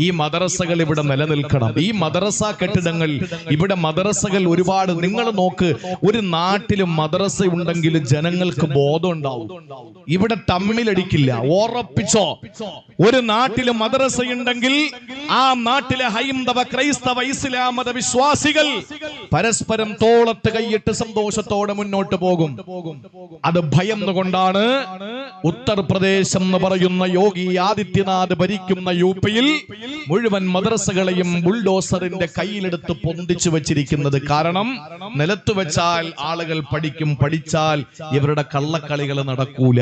A: ഈ മദ്രസകൾ ഇവിടെ നിലനിൽക്കണം. ഈ മദ്രസ കെട്ടിടങ്ങൾ, ഇവിടെ മദ്രസകൾ ഒരുപാട്. നിങ്ങൾ നോക്ക്, ഒരു നാട്ടിൽ മദ്രസ ഉണ്ടെങ്കിൽ ജനങ്ങൾക്ക് ബോധം ഉണ്ടാവും, ഇവിടെ തമ്മിലടിക്കില്ല. ഉറപ്പിച്ചോ, ഒരു നാട്ടിൽ മദ്രസ ഉണ്ടെങ്കിൽ ആ നാട്ടിലെ ഹൈന്ദവ, ക്രൈസ്തവ, ഇസ്ലാം മത വിശ്വാസികൾ പരസ്പരം തോളത്ത് കൈയിട്ട് സന്തോഷത്തോടെ മുന്നോട്ട് പോകും. അത് ഭയന്നുകൊണ്ടാണ് ഉത്തർപ്രദേശ് എന്ന് പറയുന്ന യോഗി ആദിത്യനാഥ് ഭരിക്കുന്ന യുപിയിൽ മുഴുവൻ മദ്രസകളെയും ബുൾഡോസറിന്റെ കയ്യിലെടുത്ത് പൊന്തിച്ചു വെച്ചിരിക്കുന്നത്. കാരണം നിലത്ത് വെച്ചാൽ ആളുകൾ പഠിക്കും, പഠിച്ചാൽ ഇവരുടെ കള്ളക്കളികൾ നടക്കൂല.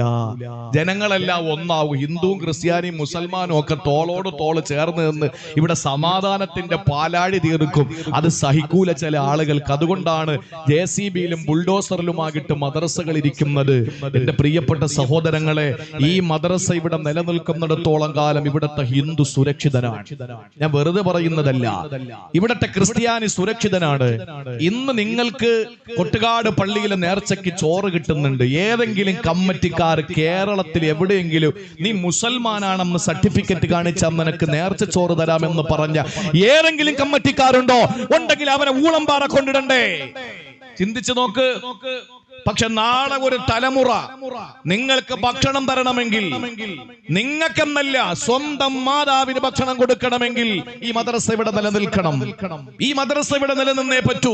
A: ജനങ്ങളെല്ലാം ഒന്നാവും. ഹിന്ദുവും ക്രിസ്ത്യാനിയും മുസൽമാനും ഒക്കെ തോളോട് തോള് ചേർന്ന് നിന്ന് ഇവിടെ സമാധാനത്തിന്റെ പാലാഴി തീർക്കും. അത് സഹിക്കൂല ചില ആളുകൾക്ക്. അതുകൊണ്ടാണ് JCBയിലും ബുൾഡോസറിലുമാകിട്ട് മദ്രസകൾ ഇരിക്കുന്നത്. എന്റെ പ്രിയപ്പെട്ട സഹോദരങ്ങളെ, ഈ മദ്രസ ഇവിടെ നിലനിൽക്കുന്നിടത്തോളം കാലം ഇവിടത്തെ ഹിന്ദു സുരക്ഷിതനാണ്. ഞാൻ വെറുതെ പറയുന്നതല്ല, ഇവിടത്തെ ക്രിസ്ത്യാനി സുരക്ഷിതനാണ്. ഇന്ന് നിങ്ങൾക്ക് കൊട്ടുകാട് പള്ളിയിലെ നേർച്ചയ്ക്ക് ചോറ് കിട്ടുന്നുണ്ട്. ഏതെങ്കിലും കമ്മിറ്റിക്കാർ കേരളത്തിൽ എവിടെയെങ്കിലും നീ മുസൽമാനാണെന്ന് സർട്ടിഫിക്കറ്റ് കാണിച്ചാൽ നിനക്ക് നേർച്ച ചോറ് തരാമെന്ന് പറഞ്ഞ ഏതെങ്കിലും കമ്മിറ്റിക്കാരുണ്ടോ? ഉണ്ടെങ്കിൽ അവനെ ഊളംപാറ കൊണ്ടിടണ്ടേ? ചിന്തിച്ചു നോക്ക്. പക്ഷെ നാളെ ഒരു തലമുറ നിങ്ങൾക്ക് ഭക്ഷണം തരണമെങ്കിൽ, നിങ്ങൾക്കെന്നല്ല സ്വന്തം മാതാവിന് ഭക്ഷണം കൊടുക്കണമെങ്കിൽ ഈ മദ്രസ ഇവിടെ നിലനിൽക്കണം. ഈ മദ്രസ ഇവിടെ നിലനിന്നേ പറ്റൂ.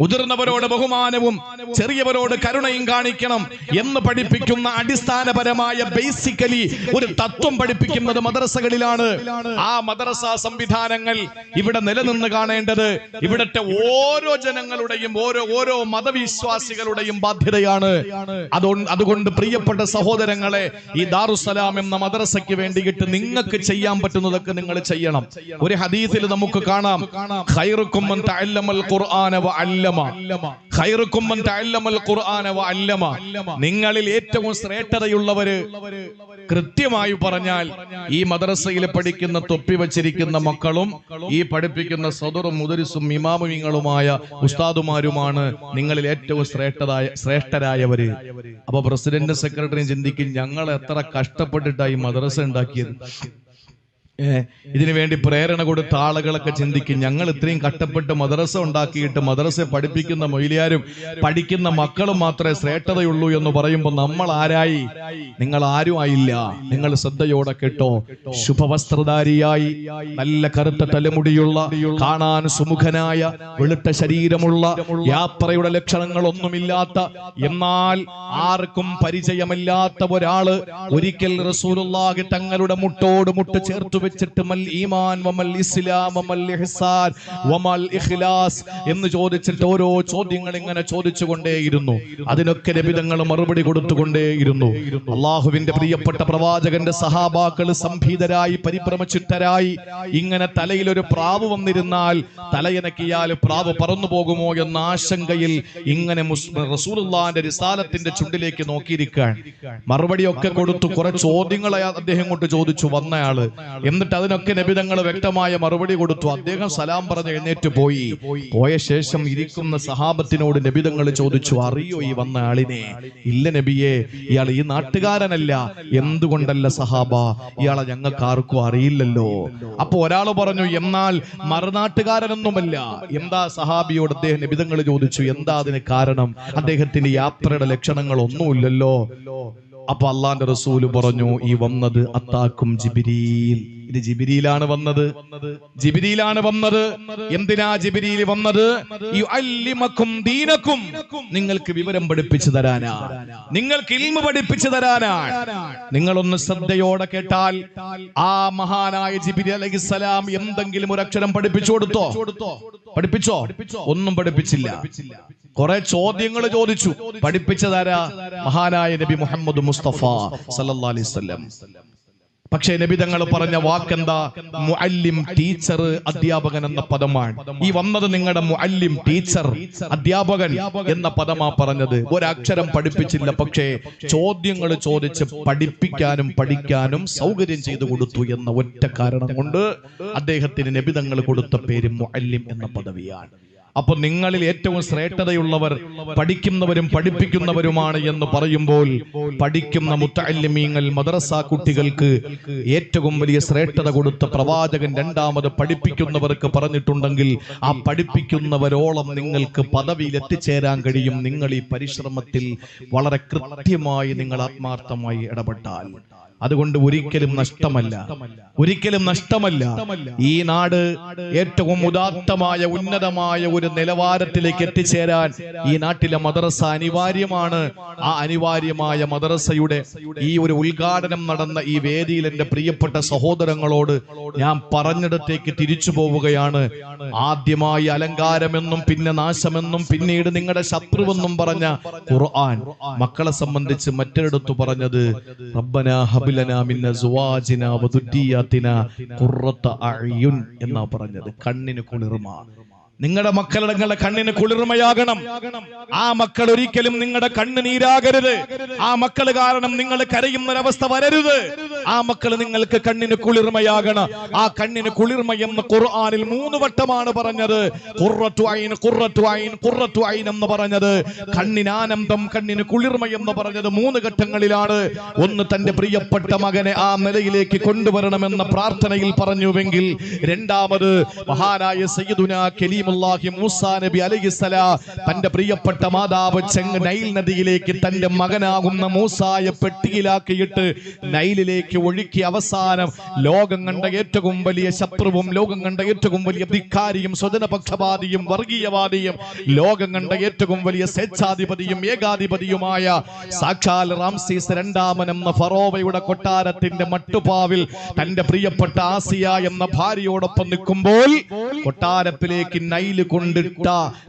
A: മുതിർന്നവരോട് ബഹുമാനവും ചെറിയവരോട് കരുണയും കാണിക്കണം എന്ന് പഠിപ്പിക്കുന്ന അടിസ്ഥാനപരമായ ബേസിക്കലി ഒരു തത്വം പഠിപ്പിക്കുന്നത് മദ്രസകളിലാണ്. ആ മദ്രസ സംവിധാനങ്ങൾ ഇവിടെ നിലനിന്ന് കാണേണ്ടത് ഇവിടത്തെ ഓരോ ജനങ്ങളുടെയും ഓരോ മതവിശ്വാസികളുടെയും ബാധ്യതയാണ്. അതുകൊണ്ട് പ്രിയപ്പെട്ട സഹോദരങ്ങളെ, ഈ ദാറുസ്സലാം എന്ന മദ്രസയ്ക്ക് വേണ്ടിയിട്ട് നിങ്ങൾക്ക് ചെയ്യാൻ പറ്റുന്നതൊക്കെ നിങ്ങൾ ചെയ്യണം. ഒരു ഹദീസിൽ നമുക്ക് കാണാം, ഖൈറുക്കും മൻ തഅല്ലമൽ ഖുർആന വഅല്ലമ, ഖൈറുക്കും മൻ തഅല്ലമൽ ഖുർആന വഅല്ലമ. നിങ്ങളിൽ ഏറ്റവും ശ്രേഷ്ഠതയുള്ളവര്, കൃത്യമായി പറഞ്ഞാൽ ഈ മദ്രസയിൽ പഠിക്കുന്ന തൊപ്പി വച്ചിരിക്കുന്ന മക്കളും ഈ പഠിപ്പിക്കുന്ന സദറും മുദരിസും ഇമാമുകളുമായ ഉസ്താദുമാരുമാണ് നിങ്ങളിൽ ഏറ്റവും ശ്രേഷ്ഠരായവര്. അപ്പൊ പ്രസിഡന്റ്, സെക്രട്ടറിയും ചിന്തിക്കും, ഞങ്ങൾ എത്ര കഷ്ടപ്പെട്ടിട്ടായി മദ്രസ ഉണ്ടാക്കിയത്. ഇതിനു വേണ്ടി പ്രേരണ കൊടുത്ത ആളുകളൊക്കെ ചിന്തിക്കും, ഞങ്ങൾ ഇത്രയും കഷ്ടപ്പെട്ട് മദ്രസ ഉണ്ടാക്കിയിട്ട് മദ്രസ പഠിപ്പിക്കുന്ന മൊയ്ലിയാരും പഠിക്കുന്ന മക്കളും മാത്രമേ ശ്രേഷ്ഠതയുള്ളൂ എന്ന് പറയുമ്പോൾ നമ്മൾ ആരായി? നിങ്ങൾ ആരും ആയില്ല. നിങ്ങൾ ശ്രദ്ധയോടെ കേട്ടോ. ശുഭവസ്ത്രധാരിയായി, നല്ല കറുത്ത തലമുടിയുള്ള, കാണാൻ സുമുഖനായ, വെളുത്ത ശരീരമുള്ള, യാത്രയുടെ ലക്ഷണങ്ങളൊന്നുമില്ലാത്ത, എന്നാൽ ആർക്കും പരിചയമില്ലാത്ത ഒരാള് ഒരിക്കൽ റസൂലുള്ളാഹി തങ്ങളുടെ മുട്ടോട് മുട്ട് ചേർത്ത് വെച്ചിട്ട് മൽ ഈമാൻ വമൽ ഇസ്ലാം വമൽ ഇഹ്സാൻ വമൽ ഇഖ്ലാസ് എന്ന് ചോദിച്ചിട്ട് ഓരോ ചോദ്യങ്ങൾ ഇങ്ങനെ ചോദിച്ചുകൊണ്ടേയിരുന്നു. അതിനൊക്കെ നബി തങ്ങൾ മറുപടി കൊടുത്തുകൊണ്ടേയിരുന്നു. അള്ളാഹുവിന്റെ പ്രിയപ്പെട്ട പ്രവാചകന്റെ സഹാബാക്കൾ സംഭീതരായി, പരിഭ്രമചിത്തരായി, ഇങ്ങനെ തലയിൽ ഒരു പ്രാവ് വന്നിരുന്നാൽ തലയനക്കിയാൽ പ്രാവ് പറന്നു പോകുമോ എന്ന ആശങ്കയിൽ ഇങ്ങനെ റസൂലുള്ളാഹിന്റെ റിസാലത്തിന്റെ ചുണ്ടിലേക്ക് നോക്കിയിരിക്കാൻ മറുപടിയൊക്കെ കൊടുത്തു. കുറെ ചോദ്യങ്ങളെ അദ്ദേഹം കൊണ്ട് ചോദിച്ചു വന്നയാള്. എന്നിട്ട് അതിനൊക്കെ നബി തങ്ങൾ വ്യക്തമായ മറുപടി കൊടുത്തു. അദ്ദേഹം സലാം പറഞ്ഞ് എഴുന്നേറ്റ് പോയി. പോയ ശേഷം ഇരിക്കുന്ന സഹാബത്തിനോട് നബി തങ്ങൾ ചോദിച്ചു, അറിയോ ഈ വന്ന ആളിനെ? ഇല്ല നബിയെ, ഇയാൾ ഈ നാട്ടുകാരനല്ല. എന്തുകൊണ്ടല്ല സഹാബ? ഇയാളെ ഞങ്ങൾക്ക് ആർക്കും അറിയില്ലല്ലോ. അപ്പൊ ഒരാള് പറഞ്ഞു, എന്നാൽ മറുനാട്ടുകാരനൊന്നുമല്ല. എന്താ സഹാബിയോട് അദ്ദേഹം നബി തങ്ങൾ ചോദിച്ചു, എന്താ അതിന് കാരണം? അദ്ദേഹത്തിന്റെ യാത്രയുടെ ലക്ഷണങ്ങൾ ഒന്നുമില്ലല്ലോ. അപ്പൊ അള്ളാന്റെ റസൂല് പറഞ്ഞു, ഈ വന്നത് അത്താക്കും ജിബ്രീൽ. ഇത് ജിബ്രീലാണ് വന്നത്. ജിബ്രീലാണ് വന്നത്. എന്തിനാ ജിബ്രീൽ വന്നത്? യുഅല്ലിമക്കും ദീനക്കും, നിങ്ങൾക്ക് വിവരം പഠിപ്പിച്ചു തരാനാ, നിങ്ങൾക്ക് ഇൽമ പഠിപ്പിച്ചു തരാനാ. നിങ്ങളൊന്ന് ശ്രദ്ധയോടെ കേട്ടാൽ, ആ മഹാനായ ജിബ്രീൽ അലൈഹിസ്സലാം എന്തെങ്കിലും ഒരു അക്ഷരം പഠിപ്പിച്ചു കൊടുത്തോ? പഠിപ്പിച്ചോ? ഒന്നും പഠിപ്പിച്ചില്ല. കുറെ ചോദ്യങ്ങൾ ചോദിച്ചു. പഠിപ്പിച്ചതാരാ? മഹാനായ നബി മുഹമ്മദ് മുസ്തഫ സല്ലല്ലാഹു അലൈഹി വസല്ലം. പക്ഷേ നബി തങ്ങൾ പറഞ്ഞ വാക്കെന്താ? മുഅല്ലിം, ടീച്ചർ, അധ്യാപകൻ എന്ന പദമാണ്. ഈ വന്നത് നിങ്ങളുടെ മുഅല്ലിം, ടീച്ചർ, അധ്യാപകൻ എന്ന പദമാ പറഞ്ഞത്. ഒരക്ഷരം പഠിപ്പിച്ചില്ല. പക്ഷേ ചോദ്യങ്ങൾ ചോദിച്ച് പഠിപ്പിക്കാനും പഠിക്കാനും സൗകര്യം ചെയ്തു കൊടുത്തു എന്ന ഒറ്റ കാരണം കൊണ്ട് അദ്ദേഹത്തിന് നബി തങ്ങൾ കൊടുത്ത പേര് മുഅല്ലിം എന്ന പദവിയാണ്. അപ്പൊ നിങ്ങളിൽ ഏറ്റവും ശ്രേഷ്ഠതയുള്ളവർ പഠിക്കുന്നവരും പഠിപ്പിക്കുന്നവരുമാണ് എന്ന് പറയുമ്പോൾ പഠിക്കുന്ന മുത്തഅല്ലിമീങ്ങൾ മദ്രസ കുട്ടികൾക്ക് ഏറ്റവും വലിയ ശ്രേഷ്ഠത കൊടുത്ത പ്രവാചകൻ രണ്ടാമത് പഠിപ്പിക്കുന്നവർക്ക് പറഞ്ഞിട്ടുണ്ടെങ്കിൽ ആ പഠിപ്പിക്കുന്നവരോളം നിങ്ങൾക്ക് പദവിയിൽ എത്തിച്ചേരാൻ കഴിയും നിങ്ങൾ ഈ പരിശ്രമത്തിൽ വളരെ കൃത്യമായി നിങ്ങൾ ആത്മാർത്ഥമായി ഇടപെട്ടാൽ. അതുകൊണ്ട് ഒരിക്കലും നഷ്ടമല്ല, ഒരിക്കലും നഷ്ടമല്ല. ഈ നാട് ഏറ്റവും ഉദാത്തമായ ഉന്നതമായ ഒരു നിലവാരത്തിലേക്ക് എത്തിച്ചേരാൻ ഈ നാട്ടിലെ മദ്രസ അനിവാര്യമാണ്. ആ അനിവാര്യമായ മദ്രസയുടെ ഈ ഒരു ഉദ്ഘാടനം നടന്ന ഈ വേദിയിൽ എന്റെ പ്രിയപ്പെട്ട സഹോദരങ്ങളോട് ഞാൻ പറഞ്ഞിടത്തേക്ക് തിരിച്ചു പോവുകയാണ്. ആദ്യമായി അലങ്കാരമെന്നും പിന്നെ നാശമെന്നും പിന്നീട് നിങ്ങളുടെ ശത്രുവെന്നും പറഞ്ഞ ഖുർആൻ മക്കളെ സംബന്ധിച്ച് മറ്റൊരിടത്ത് പറഞ്ഞത് റബ്ബനാ ഹബ്ലനാ മിൻ അസ്വാജിനാ വദുരിയാതിനാ ഖുർറത അഅ്യുൻ എന്നാ പറഞ്ഞത്. കണ്ണിന് കുളിർമ. നിങ്ങളുടെ മക്കളുടെ കണ്ണിന് കുളിർമയാകണം. ആ മക്കൾ ഒരിക്കലും നിങ്ങളുടെ കണ്ണ് നീരാകരുത്. ആ മക്കൾ കാരണം നിങ്ങൾ കരയുന്നൊരവസ്ഥ വരരുത്. ആ മക്കൾ നിങ്ങൾക്ക് കണ്ണിന് കുളിർമയാകണം. ആ കണ്ണിന് കുളിർമ എന്ന് ഖുർആനിൽ 3 വട്ടമാണ് പറഞ്ഞത്. ഖുർറത്തു ഐൻ, ഖുർറത്തു ഐൻ, ഖുർറത്തു ഐൻ എന്ന് പറഞ്ഞത്. കണ്ണിന് ആനന്ദം, കണ്ണിന് കുളിർമ എന്ന് പറഞ്ഞത് 3 ഘട്ടങ്ങളിലാണ്. ഒന്ന് തന്റെ പ്രിയപ്പെട്ട മകനെ ആ നിലയിലേക്ക് കൊണ്ടുവരണമെന്ന പ്രാർത്ഥനയിൽ പറഞ്ഞുവെങ്കിൽ, രണ്ടാമത് മഹാനായ സയ്യിദുനാ കലീമുല്ലാഹി മൂസാ നബി അലൈഹിസ്സലാം തന്റെ പ്രിയപ്പെട്ട മാതാവ് നൈൽ നദിയിലേക്ക് തന്റെ മകനാകുന്ന മൂസായെ പെട്ടിയിലാക്കിയിട്ട് നൈലിലേക്ക് ഒഴുക്കി അവസാനം ലോകം കണ്ട ഏറ്റവും വലിയ ശത്രുവും ലോകം കണ്ട ഏറ്റവും വലിയ ധിക്കാരിയും സ്വജനപക്ഷപാതിയും വർഗീയവാദിയും ലോകം കണ്ട ഏറ്റവും വലിയ സ്വേച്ഛാധിപതിയും ഏകാധിപതിയുമായ സാക്ഷാൽ റാംസീസ് രണ്ടാമൻ എന്ന ഫറോവയുടെ കൊട്ടാരത്തിന്റെ മട്ടുപാവിൽ തന്റെ പ്രിയപ്പെട്ട ആസിയ എന്ന ഭാര്യയോടൊപ്പം നിൽക്കുമ്പോൾ കൊട്ടാരത്തിലേക്ക് നൈല് കൊണ്ടിട്ട,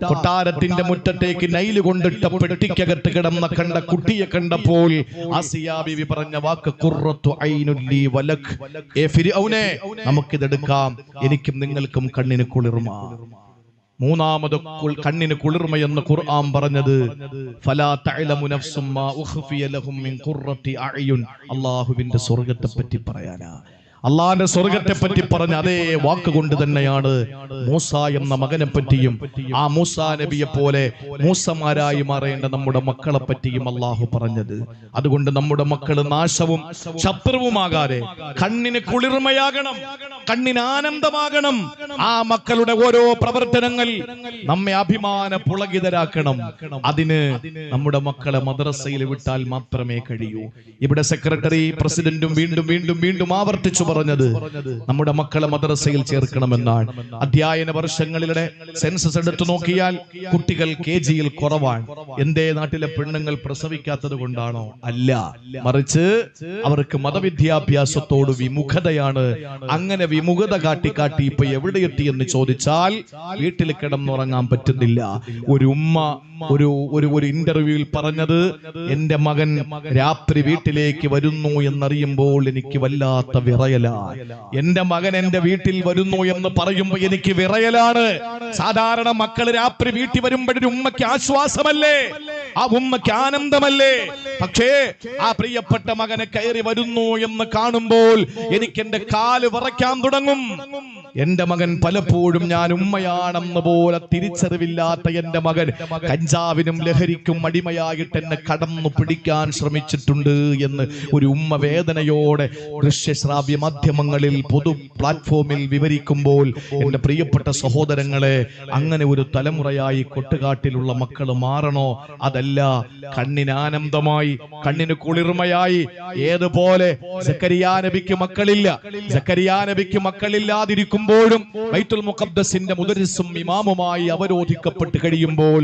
A: കൊട്ടാരത്തിന്റെ മുറ്റത്തേക്ക് നൈല് കൊണ്ടിട്ട പെട്ടിക്കകത്ത് കിടന്ന കണ്ട കുട്ടിയെ കണ്ടപ്പോൾ ആസിയ ബീവി പറഞ്ഞ വാക്ക് ഖുർറത്തു ഐനുൻ ലീ വലക്. ഏ ഫിർഔനെ, നമുക്കിതെടുക്കാം, എനിക്കും നിങ്ങൾക്കും കണ്ണിന് കുളിർമ. മൂന്നാമത് കണ്ണിന് കുളിർമ എന്ന് ഖുർആൻ പറഞ്ഞത് ഫലാ തഅലമു നഫ്സും മാ ഉഖ്ഫിയ ലഹും മിൻ ഖുർറത്തി അഅ്യുൻ. അല്ലാഹുവിന്റെ സ്വർഗ്ഗത്തെ പറ്റി പറയാനാ. അള്ളാന്റെ സ്വർഗത്തെ പറ്റി പറഞ്ഞ അതേ വാക്കുകൊണ്ട് തന്നെയാണ് മൂസ എന്ന മകനെ പറ്റിയും ആ മൂസാ നബിയെ പോലെ മൂസമാരായി മാറേണ്ട നമ്മുടെ മക്കളെ പറ്റിയും അള്ളാഹു പറഞ്ഞത്. അതുകൊണ്ട് നമ്മുടെ മക്കൾ നാശവും ശത്രുവുമാകാതെ കണ്ണിന് കുളിർമയാകണം, കണ്ണിന് ആനന്ദമാകണം. ആ മക്കളുടെ ഓരോ പ്രവർത്തനങ്ങൾ നമ്മെ അഭിമാന പുളകിതരാക്കണം. അതിന് നമ്മുടെ മക്കളെ മദ്രസയിൽ വിട്ടാൽ മാത്രമേ കഴിയൂ. ഇവിടെ സെക്രട്ടറി പ്രസിഡന്റും വീണ്ടും വീണ്ടും വീണ്ടും ആവർത്തിച്ചു പറഞ്ഞത് നമ്മുടെ മക്കളെ മദ്രസയിൽ ചേർക്കണമെന്നാണ്. അധ്യയന വർഷങ്ങളിലെ സെൻസസ് എടുത്തു നോക്കിയാൽ കുട്ടികൾ KG-യിൽ കുറവാണ്. എന്തേ നാട്ടിലെ പെണ്ണുങ്ങൾ പ്രസവിക്കാത്തത് കൊണ്ടാണോ? അല്ല, മറിച്ച് അവർക്ക് മതവിദ്യാഭ്യാസത്തോട് വിമുഖതയാണ്. അങ്ങനെ വിമുഖത കാട്ടി കാട്ടി ഇപ്പൊ എവിടെ എത്തി എന്ന് ചോദിച്ചാൽ വീട്ടിൽ കിടന്നുറങ്ങാൻ പറ്റുന്നില്ല. ഒരു ഉമ്മ ഒരു ഇന്റർവ്യൂവിൽ പറഞ്ഞത്, എന്റെ മകൻ രാത്രി വീട്ടിലേക്ക് വരുന്നു എന്നറിയുമ്പോൾ എനിക്ക് വല്ലാത്ത വിറയലാണ്. എന്റെ മകൻ എന്റെ വീട്ടിൽ വരുന്നു എന്ന് പറയുമ്പോൾ എനിക്ക് വിറയലാണ്. സാധാരണ മക്കൾ രാത്രി വീട്ടിൽ വരുമ്പോഴൊരു ഉമ്മയ്ക്ക് ആശ്വാസമല്ലേ, ആ ഉമ്മയ്ക്ക് ആനന്ദമല്ലേ? പക്ഷേ ആ പ്രിയപ്പെട്ട മകനെ കയറി വരുന്നു എന്ന് കാണുമ്പോൾ എനിക്ക് എന്റെ കാല് വിറയ്ക്കാൻ തുടങ്ങും. എന്റെ മകൻ പലപ്പോഴും ഞാൻ ഉമ്മയാണെന്ന് പോലെ തിരിച്ചറിവില്ലാത്ത എന്റെ മകൻ കഞ്ചാവിനും ലഹരിക്കും അടിമയായിട്ട് എന്നെ കടന്നു പിടിക്കാൻ ശ്രമിച്ചിട്ടുണ്ട് എന്ന് ഒരു ഉമ്മ വേദനയോടെ ദൃശ്യശ്രാവ്യ മാധ്യമങ്ങളിൽ പൊതു പ്ലാറ്റ്ഫോമിൽ വിവരിക്കുമ്പോൾ എന്റെ പ്രിയപ്പെട്ട സഹോദരങ്ങളെ, അങ്ങനെ ഒരു തലമുറയായി കൊട്ടുകാട്ടിലുള്ള മക്കൾ മാറണോ? അതല്ല, കണ്ണിന് ആനന്ദമായി, കണ്ണിന് കുളിർമയായി. ഏതുപോലെ സക്കരിയാ നബിക്ക് മക്കളില്ല, സക്കരിയാ നബിക്ക് മക്കളില്ലാതിരിക്കുമ്പോഴും ബൈത്തുൽ മുഖദ്ദസിന്റെ മുദരിസും ഇമാമുമായി അവരോധിക്കപ്പെട്ട് കഴിയുമ്പോൾ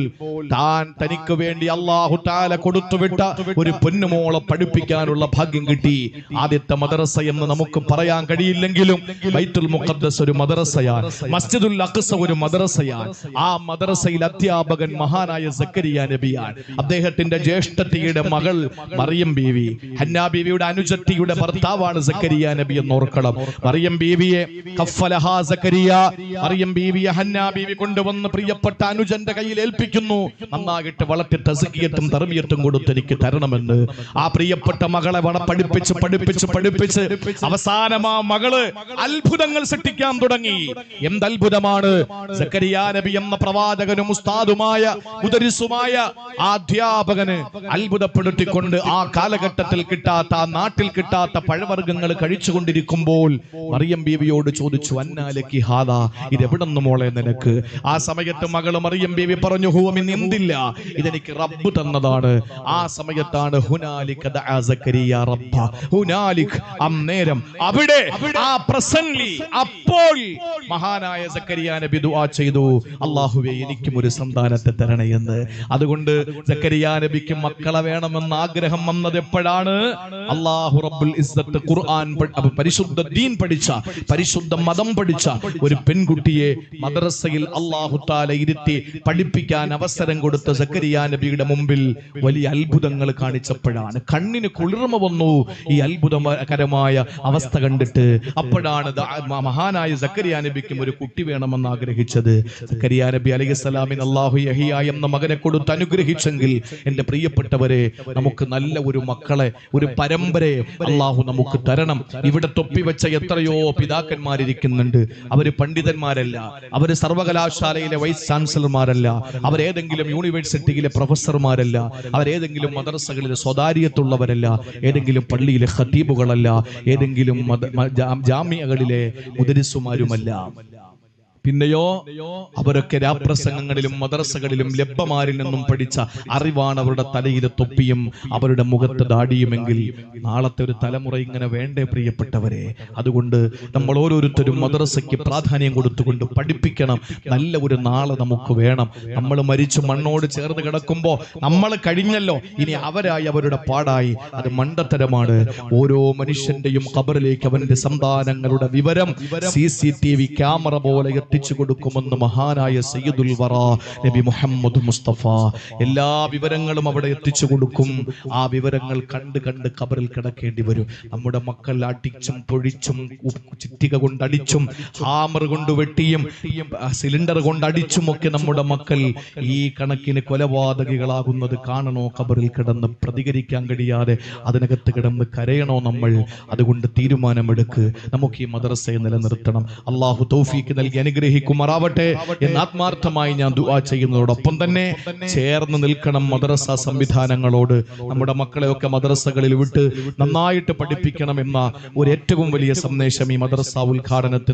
A: തനിക്ക് വേണ്ടി അല്ലാഹു തആല കൊടുത്തുവിട്ട ഒരു പൊന്നുമോളെ പഠിപ്പിക്കാനുള്ള ഭാഗ്യം കിട്ടി. ആദ്യത്തെ മദ്രസ എന്ന് നമുക്ക് പറയാൻ കഴിയില്ലെങ്കിലും ബൈത്തുൽ മുഖദ്ദസ് ഒരു മദ്രസയാണ്, മസ്ജിദുൽ അഖ്സ ഒരു മദ്രസയാണ്. ആ മദ്രസയിൽ അധ്യാപകൻ മഹാനായ സക്കരിയ നബിയാണ്. അദ്ദേഹത്തിന്റെ ജ്യേഷ്ഠത്തിയുടെ മകൾ മറിയം ബീവി, ഹന്നാ ബീവിയുടെ അനുജത്തിയുടെ ഭർത്താവാണ് സക്കരിയ നബി എന്ന് ഓർക്കണം. മറിയം ബീവിയെ കഫലഹാ സക്കരിയ, മറിയം ബീവിയെ ഹന്നാ ബീവി കൊണ്ടുവന്ന് പ്രിയപ്പെട്ട അനുജന്റെ കയ്യിൽ ഏൽപ്പിക്കുന്നു. നന്നായിട്ട് വളർത്തി തസ്കിയത്തും തർബിയത്തും കൊടുത്ത് എനിക്ക് തരണമെന്ന്. ആ പ്രിയപ്പെട്ട മകളെ പഠിപ്പിച്ച് പഠിപ്പിച്ച് പഠിപ്പിച്ച് അവസാനം ആ മകള് അത്ഭുതങ്ങൾ സൃഷ്ടിക്കാൻ തുടങ്ങി. എന്തത്ഭുതമാണ്! സക്കരിയ നബി എന്ന പ്രവാചകനും ഉസ്താദുമായ മുദരിസുമായ ആ അധ്യാപകന് അത്ഭുതപ്പെടുത്തിക്കൊണ്ട് ആ കാലഘട്ടത്തിൽ കിട്ടാത്ത, ആ നാട്ടിൽ കിട്ടാത്ത പഴവർഗ്ഗങ്ങൾ കഴിച്ചുകൊണ്ടിരിക്കുമ്പോൾ മറിയം ബീവിയോട് ചോദിച്ചു, അന്നാലക്കി ഹാദാ, ഇതെവിടെന്ന് മോളെ നിനക്ക്? ആ സമയത്ത് മകള് മറിയം ബീവി പറഞ്ഞു, ഹുവ മിൻ ഇന്ദില്ല, ഇതെനിക്ക് റബ്ബ് തന്നതാണ്. ആ സമയത്താണ് ഹുനാലിക ദഅ സക്കരിയ റബ്ബ, ഹുനാലിക്, അന്നേരം അവിടെ ആ പ്രസന്റ്ലി അപ്പോൾ മഹാനായ സക്കരിയ നബി ദുആ ചെയ്തു, അല്ലാഹുവേ എനിക്കും ഒരു സന്താനത്തെ തരണേ എന്ന്. അതുകൊണ്ട് സക്കരിയ നബിക്ക് മക്കളെ വേണമെന്ന ആഗ്രഹം വന്നത് എപ്പോഴാണ്? അല്ലാഹു റബ്ബുൽ ഇസ്സത്ത് ഖുർആൻ പരിശുദ്ധ ദീൻ പഠിച്ച, പരിശുദ്ധ മതം പഠിച്ച ഒരു പെൺകുട്ടിയെ മദ്രസയിൽ അല്ലാഹു തആല ഇരുത്തി പഠിപ്പിക്കാൻ അവസരം കൊടുത്ത സക്കരിയ നബിയുടെ മുമ്പിൽ വലിയ അത്ഭുതങ്ങൾ കാണിച്ചപ്പോഴാണ്. കണ്ണിന് കുളിർമ വന്നു ഈ അത്ഭുതകരമായ അവസ്ഥ കണ്ടിട്ട്. അപ്പോഴാണ് മഹാനായ സക്കരിയ നബിക്കും ഒരു കുട്ടി വേണമെന്ന് ആഗ്രഹിച്ചത്. സക്കരിയ നബി അലൈഹിസ്സലാമിന് അല്ലാഹു യഹിയ എന്ന മകനെ കൊടുത്ത് അനുഗ്രഹിച്ചെങ്കിൽ എന്റെ പ്രിയപ്പെട്ടവരെ, നമുക്ക് നല്ല ഒരു മക്കളെ, ഒരു പരമ്പരയെ അല്ലാഹു നമുക്ക് തരണം. ഇവിടെ തൊപ്പിവെച്ച എത്രയോ പിതാക്കന്മാരിരിക്കുന്നുണ്ട്. അവര് പണ്ഡിതന്മാരല്ല, അവര് സർവകലാശാലയിലെ വൈസ് ചാൻസലർമാരല്ല, അവരേതെങ്കിലും യൂണിവേഴ്സിറ്റിയിലെ പ്രൊഫസർമാരല്ല, അവരേതെങ്കിലും മദ്രസകളിലെ സ്വകാര്യത്തുള്ളവരല്ല, ഏതെങ്കിലും പള്ളിയിലെ ഖതീബുകളല്ല, ഏതെങ്കിലും ജാമിഅകളിലെ മുദരിസുമാരുമല്ല. പിന്നെയോ അവരൊക്കെ രാപ്രസംഗങ്ങളിലും മദ്രസകളിലും ലബ്ബമാരിൽ നിന്നും പഠിച്ച അറിവാണ് അവരുടെ തലയിലെ തൊപ്പിയും അവരുടെ മുഖത്ത് ദാടിയുമെങ്കിൽ നാളത്തെ ഒരു തലമുറ ഇങ്ങനെ വേണ്ടേ പ്രിയപ്പെട്ടവരെ? അതുകൊണ്ട് നമ്മൾ ഓരോരുത്തരും മദ്രസയ്ക്ക് പ്രാധാന്യം കൊടുത്തുകൊണ്ട് പഠിപ്പിക്കണം. നല്ല ഒരു നാളെ നമുക്ക് വേണം. നമ്മൾ മരിച്ചു മണ്ണോട് ചേർന്ന് കിടക്കുമ്പോൾ നമ്മൾ കഴിഞ്ഞല്ലോ, ഇനി അവരായി അവരുടെ പാടായി, അത് മണ്ടത്തരമാണ്. ഓരോ മനുഷ്യന്റെയും ഖബറിലേക്ക് അവന്റെ സന്താനങ്ങളുടെ വിവരം CCTV ക്യാമറ പോലെ എത്തിച്ചു കൊടുക്കുമെന്ന് മഹാനായ സയ്യിദുൽ വറ നബി മുഹമ്മദ് മുസ്തഫ എല്ലാ വിവരങ്ങളും അവിടെ എത്തിച്ചു കൊടുക്കും. ആ വിവരങ്ങൾ കണ്ട് കണ്ട് ഖബറിൽ കിടക്കേണ്ടി വരും. നമ്മുടെ മക്കൾ അടിച്ചും പൊഴിച്ചും ചിറ്റിക കൊണ്ടടിച്ചും ഹാമർ കൊണ്ട് വെട്ടിയും സിലിണ്ടർ കൊണ്ടടിച്ചും ഒക്കെ നമ്മുടെ മക്കൾ ഈ കണക്കിന് കൊലപാതകികളാകുന്നത് കാണണോ? ഖബറിൽ കിടന്ന് പ്രതികരിക്കാൻ കഴിയാതെ അതിനകത്ത് കിടന്ന് കരയണോ നമ്മൾ? അതുകൊണ്ട് തീരുമാനമെടുക്ക്, നമുക്ക് ഈ മദ്രസയെ നിലനിർത്തണം. അള്ളാഹു തൗഫീക്ക് നൽകി അനുഗ്രഹിക്കുമാറാവട്ടെ എന്ന് ആത്മാർത്ഥമായി ഞാൻ ദുആ ചെയ്യുന്നതോടൊപ്പം തന്നെ ചേർന്ന് നിൽക്കണം മദ്രസ സംവിധാനങ്ങളോട്. നമ്മുടെ മക്കളെയൊക്കെ മദ്രസകളിൽ വിട്ട് നന്നായിട്ട് പഠിപ്പിക്കണം എന്ന ഒരു ഏറ്റവും വലിയ സന്ദേശം ഈ മദ്രസ ഉദ്ഘാടനത്തിൽ